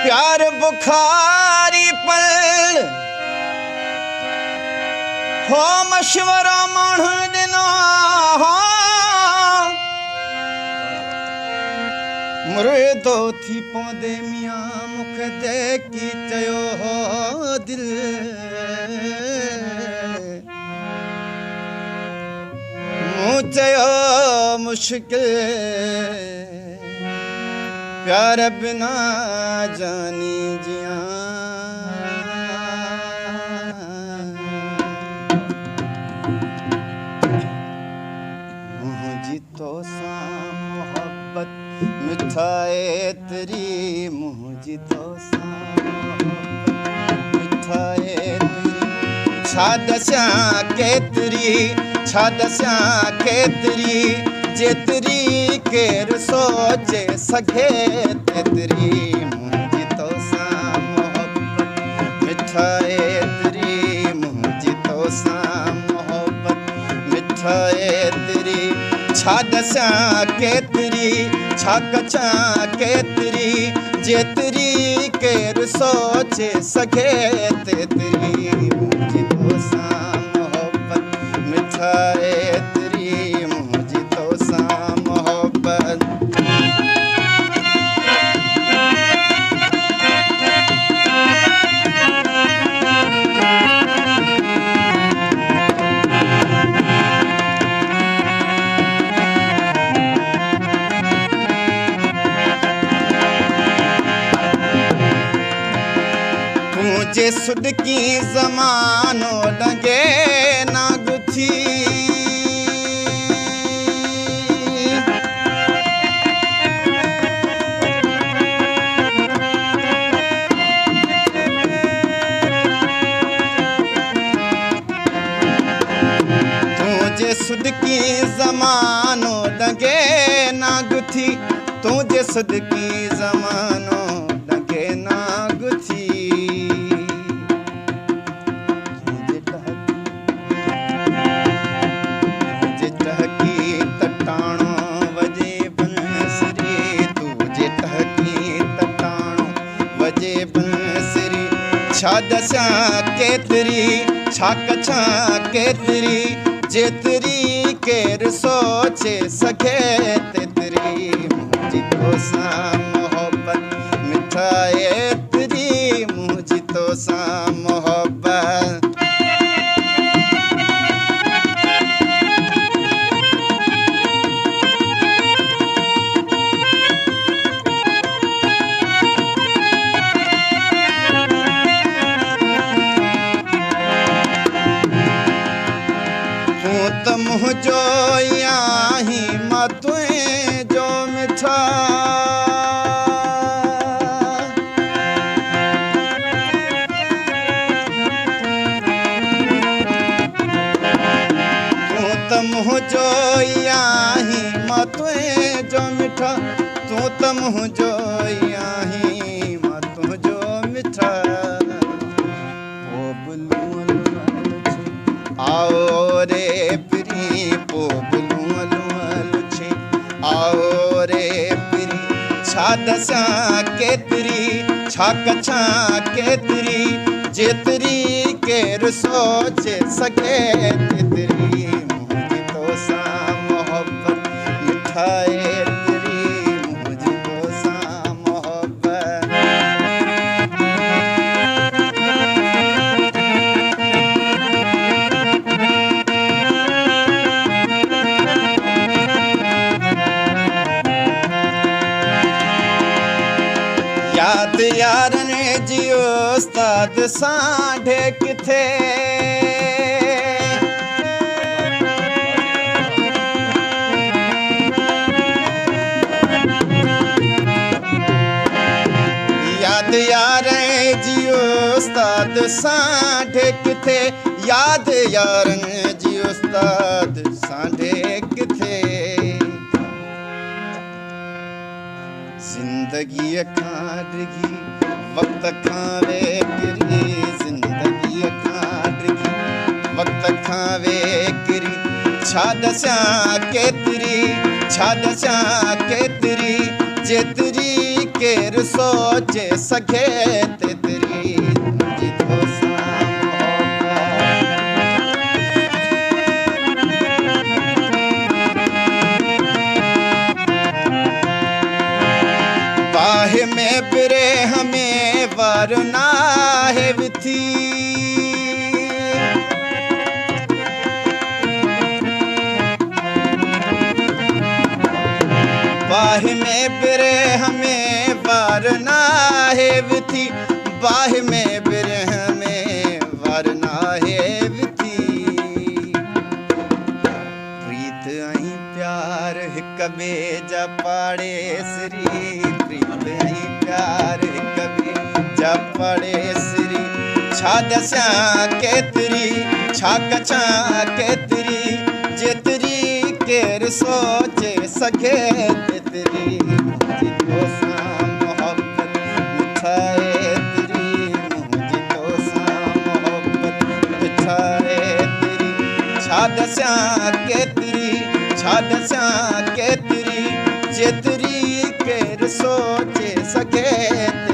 प्यार बुखारी पर हो मशवरा माण्हू ॾिनो मुर्दो थी पवंदे मियां मूंखे देखी चयो हो दिल मूं चयो मुश्किल प्यार बिना जानी जिया मुझी तो सा मोहब्बत मिठाए तेरी मुझी तो सा मोहब्बत मिठाए तेरी छा दस्यां केतरी जेतरी केर सोचे सघे तेतरी मुंहिंजी तोसां मोहब्बत मिठाए तेरी मुंहिंजी तोसां मोहब्बत मिठाए तेरी छा दस्यां केतरी छा कचां केतरी जेतरी केर सोचे सघे तेतरी मुंहिंजी तोसां मोहब्बत मिठाए तेरी मुंहिंजी तोसां मोहब्बत तुझे सुडकी ज़मानो लॻे ना गुथी तुझे सुडकी ज़मानो लॻे ना गुथी तुझे सुडकी ज़मानो लॻे ना गुथी छा दस्यां केतरी छा कचां केतरी जेतरी केर सोचे सघे तेतरी मुंहिंजी तोसां मोहब्बत मिठाए तेरी मुंहिंजी तोसां मोहब्बत त मुंहिंजो आहीं मां तुंहिंजो मिठा तूं त मुंहिंजो आहीं मां तुंहिंजो मिठा तूं त मुंहिंजो आहीं मां तुंहिंजो मिठा आओ रे छा दस्यां केतरी छा कचां केतरी जेतरी केर सोचे सघे तेतरी मुंहिंजी तोसां मोहब्बत मिठाए तेरी मुंहिंजी तोसां मोहब्बत याद यारनि जी उस्ताद सांढे किथे याद यारनि जी उस्ताद सांढे किथे, याद यारन जी उस्ताद सांढे किथे। जिंदगी खां डिगी वक्त खां वे किरी, जिंदगी खां डिगी वक्त खां वे किरी, छा दस्यां केतरी, छा दस्यां केतरी, जेतरी केर सोचे सघे तेतरी मुंहिंजी तोसां बाहि में बिरे हमें वार नाहे विथी, बाहि में बिरे हमें वार नाहे विथी, बाहि में बिरे हमें वार नाहे विथी। प्रीत ऐं प्यार हिक ॿिए जा पाड़े सिरी, प्रीत ऐं प्यार हिक ॿिए जा पाड़े सिरी, छा दस्यां केतरी, छा कछां केतरी, जेतरी केर सोचे सघे तेतरी मुंहिंजी तोसां मोहब्बत मिठाए तेरी, मुंहिंजी तोसां मोहब्बत मिठाए तेरी, छा दस्यां केतरी, छा दस्यां केतरी, जेतरी केर सोचे सघे।